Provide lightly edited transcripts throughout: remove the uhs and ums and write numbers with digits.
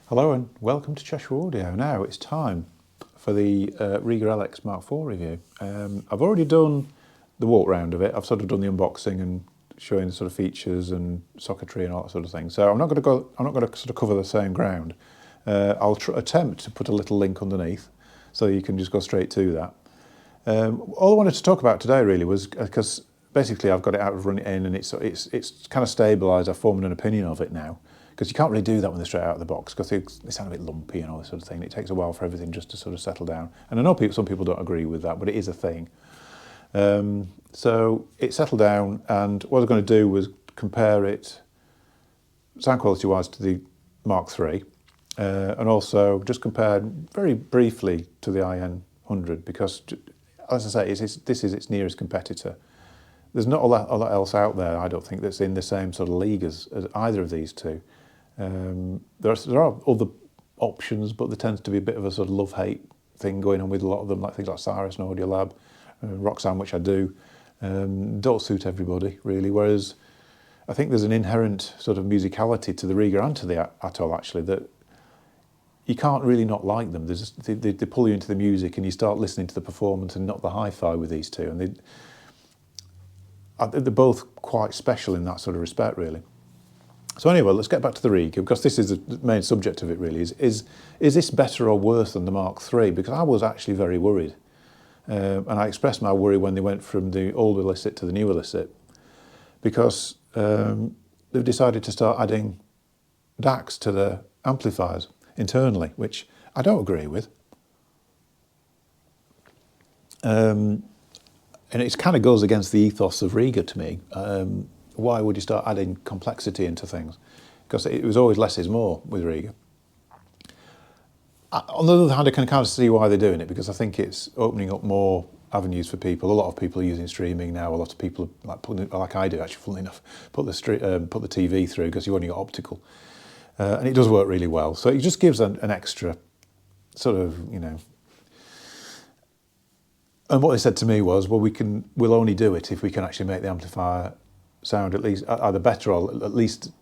Hello and welcome to Cheshire Audio. Now it's time for the Rega Elex Mk4 review. I've already done the walk round of it. I've sort of done the unboxing and showing the sort of features and circuitry and all that sort of thing. So I'm not going to sort of cover the same ground. I'll attempt to put a little link underneath so you can just go straight to that. All I wanted to talk about today really was because basically I've got it out of run it in and it's kind of stabilised. I've formed an opinion of it now. Because you can't really do that when they're straight out of the box, because they sound a bit lumpy and all this sort of thing. It takes a while for everything just to sort of settle down. And I know some people don't agree with that, but it is a thing. So it settled down, and what I was going to do was compare it, sound quality-wise, to the Mk3, and also just compare very briefly to the IN100, because, as I say, this is its nearest competitor. There's not a lot else out there, I don't think, that's in the same sort of league as either of these two. There are other options, but there tends to be a bit of a sort of love-hate thing going on with a lot of them, like things like Cyrus and Audiolab, Roxanne, which I do, don't suit everybody really. Whereas I think there's an inherent sort of musicality to the Rega and to the Atoll actually that you can't really not like them. They pull you into the music and you start listening to the performance and not the hi-fi with these two, and they're both quite special in that sort of respect really. So anyway, let's get back to the Rega, because this is the main subject of it really, is this better or worse than the Mk3? Because I was actually very worried. And I expressed my worry when they went from the old illicit to the new illicit, because they've decided to start adding DACs to the amplifiers internally, which I don't agree with. And it kind of goes against the ethos of Rega to me. Why would you start adding complexity into things? Because it was always less is more with Rega. On the other hand, I can kind of see why they're doing it, because I think it's opening up more avenues for people. A lot of people are using streaming now. A lot of people, like I do actually, funnily enough, put the TV through, because you only got optical. And it does work really well. So it just gives an extra sort of, you know. And what they said to me was, well, we'll only do it if we can actually make the amplifier sound at least either better or at least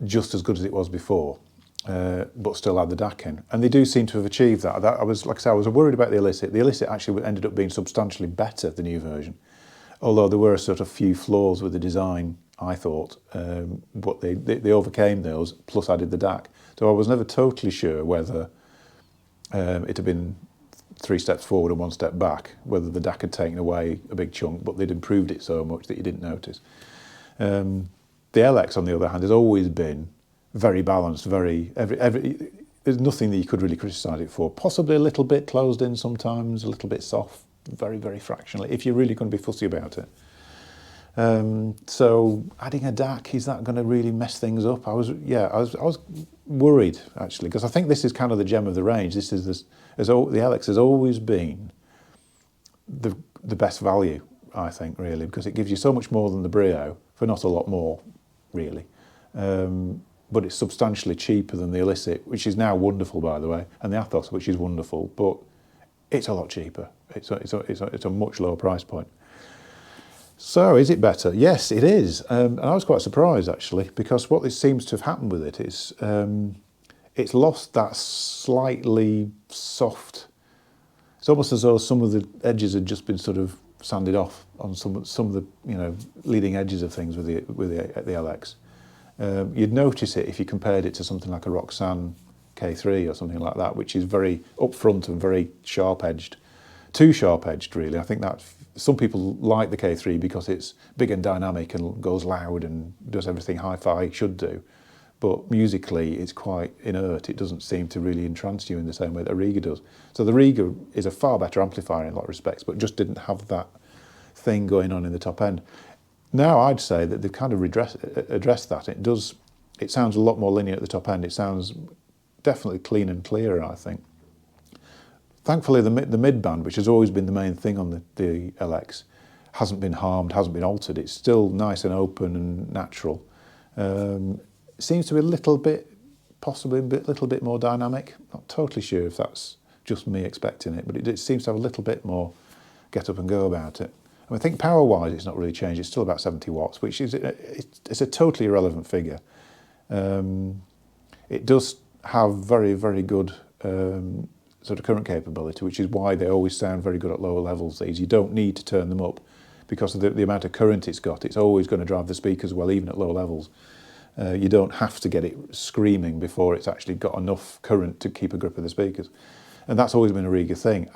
just as good as it was before, but still add the DAC in. And they do seem to have achieved that. I was worried about the illicit. The illicit actually ended up being substantially better, the new version, although there were a sort of few flaws with the design, I thought, but they overcame those, plus added the DAC. So I was never totally sure whether it had been 3 steps forward and 1 step back, whether the DAC had taken away a big chunk, but they'd improved it so much that you didn't notice. The LX, on the other hand, has always been very balanced, there's nothing that you could really criticise it for. Possibly a little bit closed in sometimes, a little bit soft, very, very fractionally, if you're really going to be fussy about it. So adding a DAC, is that going to really mess things up? I was worried actually, because I think this is kind of the gem of the range. The LX has always been the best value, I think, really, because it gives you so much more than the Brio for not a lot more, really. But it's substantially cheaper than the illicit, which is now wonderful, by the way, and the Athos, which is wonderful, but it's a lot cheaper. It's a much lower price point. So is it better? Yes, it is. And I was quite surprised, actually, because what seems to have happened with it is it's lost that slightly soft. It's almost as though some of the edges had just been sort of sanded off on some of the leading edges of things with the LX. You'd notice it if you compared it to something like a Roxanne Mk3 or something like that, which is very upfront and very sharp-edged. Too sharp-edged, really. I think that some people like the Mk3 because it's big and dynamic and goes loud and does everything hi-fi should do. But musically, it's quite inert. It doesn't seem to really entrance you in the same way that a Rega does. So the Rega is a far better amplifier in a lot of respects, but just didn't have that thing going on in the top end. Now I'd say that they've kind of addressed that. It sounds a lot more linear at the top end. It sounds definitely clean and clearer, I think. Thankfully, the mid-band, which has always been the main thing on the LX, hasn't been harmed, hasn't been altered. It's still nice and open and natural. Seems to be possibly a little bit more dynamic. Not totally sure if that's just me expecting it, but it seems to have a little bit more get up and go about it. I think power-wise, it's not really changed. It's still about 70 watts, which is it's a totally irrelevant figure. It does have very, very good sort of current capability, which is why they always sound very good at lower levels. These, you don't need to turn them up because of the amount of current it's got. It's always going to drive the speakers well, even at low levels. You don't have to get it screaming before it's actually got enough current to keep a grip of the speakers. And that's always been a Rega thing.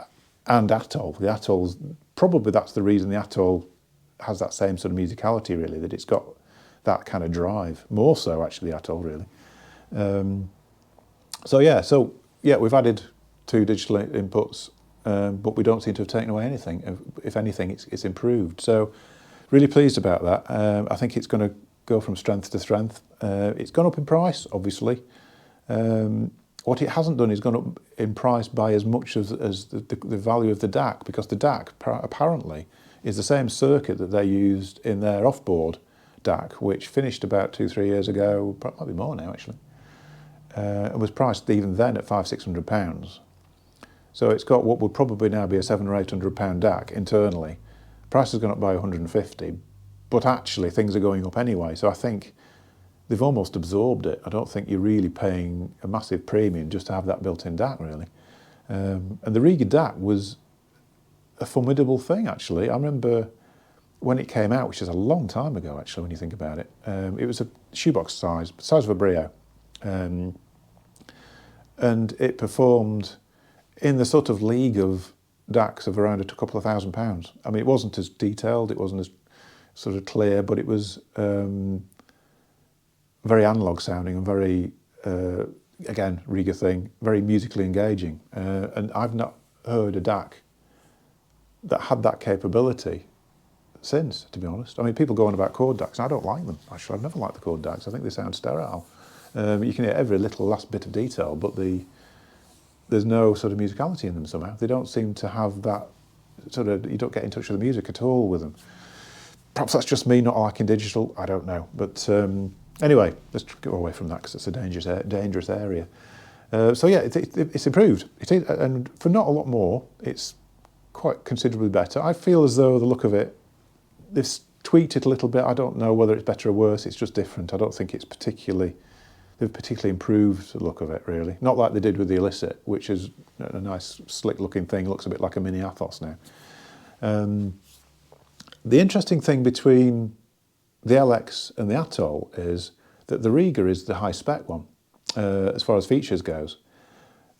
And Atoll, the Atoll's, probably that's the reason the Atoll has that same sort of musicality, really, that it's got that kind of drive. More so, actually, the Atoll, really. So yeah, we've added 2 digital inputs, but we don't seem to have taken away anything. If anything, it's improved. So really pleased about that. I think it's going to go from strength to strength. It's gone up in price, obviously. What it hasn't done is gone up in price by as much as the value of the DAC, because the DAC apparently is the same circuit that they used in their off-board DAC, which finished about 2-3 years ago, might be more now actually. It was priced even then at £500-600. So it's got what would probably now be a £700 or £800 DAC internally. Price has gone up by 150, but actually things are going up anyway. So I think they've almost absorbed it. I don't think you're really paying a massive premium just to have that built-in DAC, really. And the Rega DAC was a formidable thing, actually. I remember when it came out, which is a long time ago, actually, when you think about it. It was a shoebox size of a Brio. And it performed in the sort of league of DACs of around a couple of £1,000. I mean, it wasn't as detailed, it wasn't as sort of clear, but it was very analog sounding and very, again, Rega thing, very musically engaging. And I've not heard a DAC that had that capability since, to be honest. I mean, people go on about chord DACs, and I don't like them. Actually, I've never liked the chord DACs. I think they sound sterile. You can hear every little last bit of detail, but there's no sort of musicality in them somehow. They don't seem to have that sort of, you don't get in touch with the music at all with them. Perhaps that's just me not liking digital, I don't know. But anyway, let's go away from that because it's a dangerous area. So yeah, it's improved. And for not a lot more, it's quite considerably better. I feel as though the look of it, they've tweaked it a little bit. I don't know whether it's better or worse, it's just different. I don't think they've particularly improved the look of it, really. Not like they did with the Illicit, which is a nice, slick-looking thing, looks a bit like a mini Athos now. The interesting thing between the LX and the Atoll is that the Rega is the high-spec one, as far as features goes.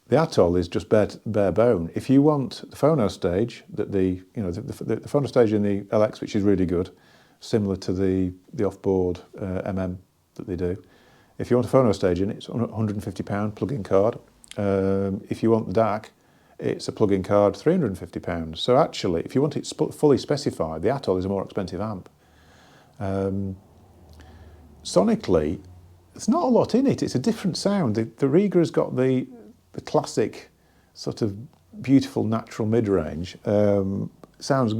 The Atoll is just bare bone. If you want the phono stage, the phono stage in the LX, which is really good, similar to the off-board MM that they do. If you want a phono stage in it, it's £150 plug-in card. If you want the DAC, it's a plug-in card, £350. So actually, if you want it fully specified, the Atoll is a more expensive amp. Sonically, there's not a lot in it. It's a different sound. The Rega has got the classic sort of beautiful natural mid-range. Sounds,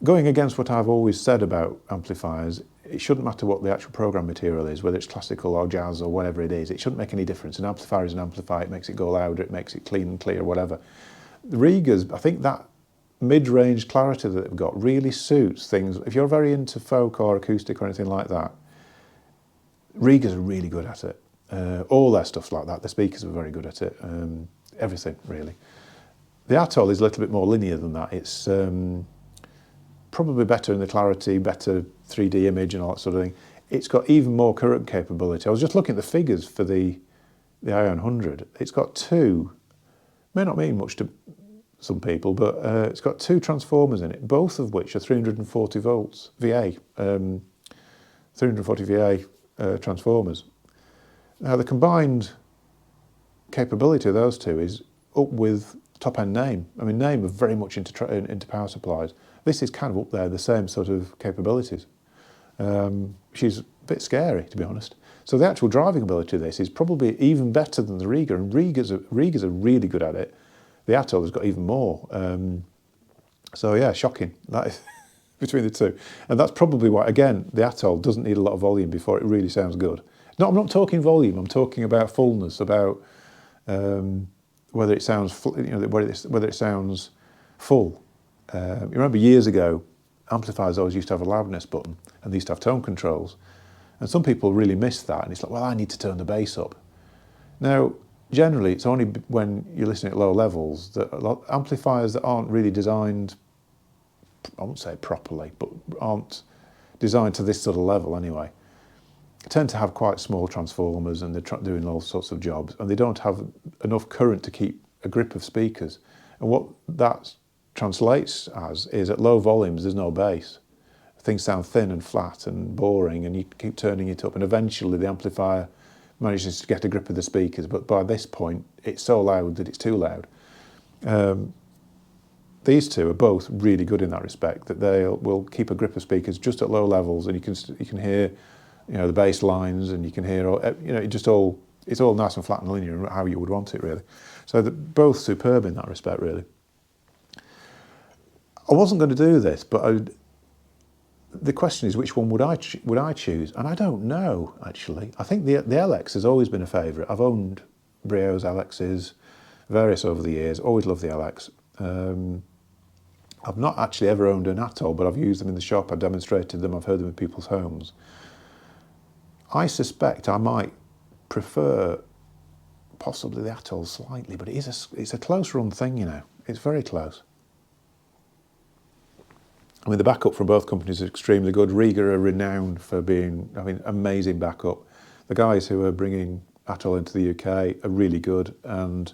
going against what I've always said about amplifiers, it shouldn't matter what the actual program material is, whether it's classical or jazz or whatever it is. It shouldn't make any difference. An amplifier is an amplifier. It makes it go louder. It makes it clean and clear, whatever. The Rega's, I think that mid-range clarity that they've got really suits things. If you're very into folk or acoustic or anything like that, Rega's are really good at it. All their stuff's like that. The speakers are very good at it. Everything, really. The Atoll is a little bit more linear than that. It's probably better in the clarity, better 3D image and all that sort of thing. It's got even more current capability. I was just looking at the figures for the i100. It's got 2, may not mean much to some people, but it's got 2 transformers in it, both of which are 340 volts VA, 340 VA transformers. Now the combined capability of those 2 is up with top-end Name. I mean, Name are very much into power supplies. This is kind of up there, the same sort of capabilities. She's a bit scary, to be honest. So the actual driving ability of this is probably even better than the Rega, and Rega's are really good at it. The Atoll has got even more. So yeah, shocking, that is between the 2. And that's probably why, again, the Atoll doesn't need a lot of volume before it really sounds good. No, I'm not talking volume, I'm talking about fullness, about whether it sounds whether it sounds full. You remember years ago, amplifiers always used to have a loudness button, and they used to have tone controls. And some people really missed that, and it's like, well, I need to turn the bass up. Now, generally, it's only when you're listening at low levels that amplifiers that aren't really designed, I won't say properly, but aren't designed to this sort of level anyway, tend to have quite small transformers, and they're doing all sorts of jobs, and they don't have enough current to keep a grip of speakers. And what that translates as is at low volumes there's no bass. Things sound thin and flat and boring, and you keep turning it up, and eventually the amplifier manages to get a grip of the speakers, but by this point it's so loud that it's too loud. These two are both really good in that respect, that they will keep a grip of speakers just at low levels, and you can hear, you know, the bass lines, and you can hear, you know, it's all nice and flat and linear, how you would want it really. So they're both superb in that respect really. I wasn't going to do this, but the question is, which one would I choose? And I don't know, actually. I think the LX has always been a favourite. I've owned Brio's LXs, various over the years, always loved the LX. I've not actually ever owned an Atoll, but I've used them in the shop, I've demonstrated them, I've heard them in people's homes. I suspect I might prefer possibly the Atoll slightly, but it's a close run thing, you know. It's very close. I mean, the backup from both companies is extremely good. Rega are renowned for being, I mean, amazing backup. The guys who are bringing Atoll into the UK are really good, and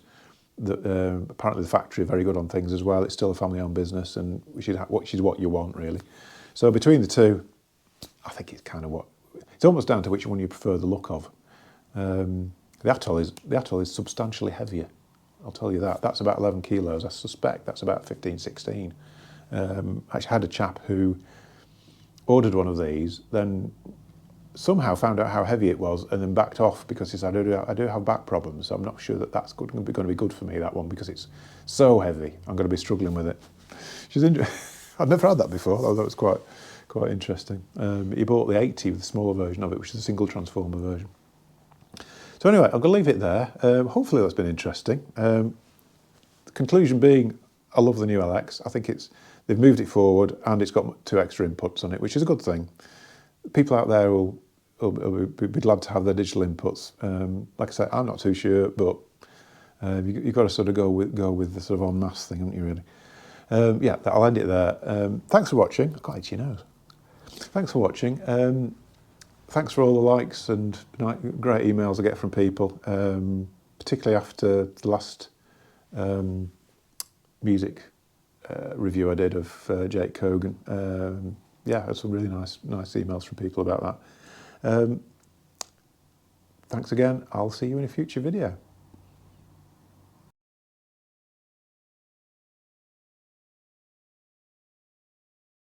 apparently the factory are very good on things as well. It's still a family-owned business, and which is what you want, really. So between the two, I think it's kind of it's almost down to which one you prefer the look of. The Atoll is substantially heavier, I'll tell you that. That's about 11 kilos. I suspect that's about 15, 16. I actually had a chap who ordered one of these, then somehow found out how heavy it was, and then backed off because he said, I do have back problems, so I'm not sure that that's going to be good for me, that one, because it's so heavy. I'm going to be struggling with it. I'd never had that before, although that was quite interesting. He bought the 80 with the smaller version of it, which is a single transformer version. So anyway, I'm going to leave it there. Hopefully that's been interesting. The conclusion being, I love the new LX. I think they've moved it forward, and it's got 2 extra inputs on it, which is a good thing. People out there will be glad to have their digital inputs. Like I say, I'm not too sure, but you've got to sort of go with the sort of en masse thing, haven't you, really? Yeah, I'll end it there. Thanks for watching. I've got itchy nose. Thanks for watching. Thanks for all the likes and great emails I get from people, particularly after the last music review I did of Jake Cogan. Yeah, I had some really nice emails from people about that. Thanks again. I'll see you in a future video.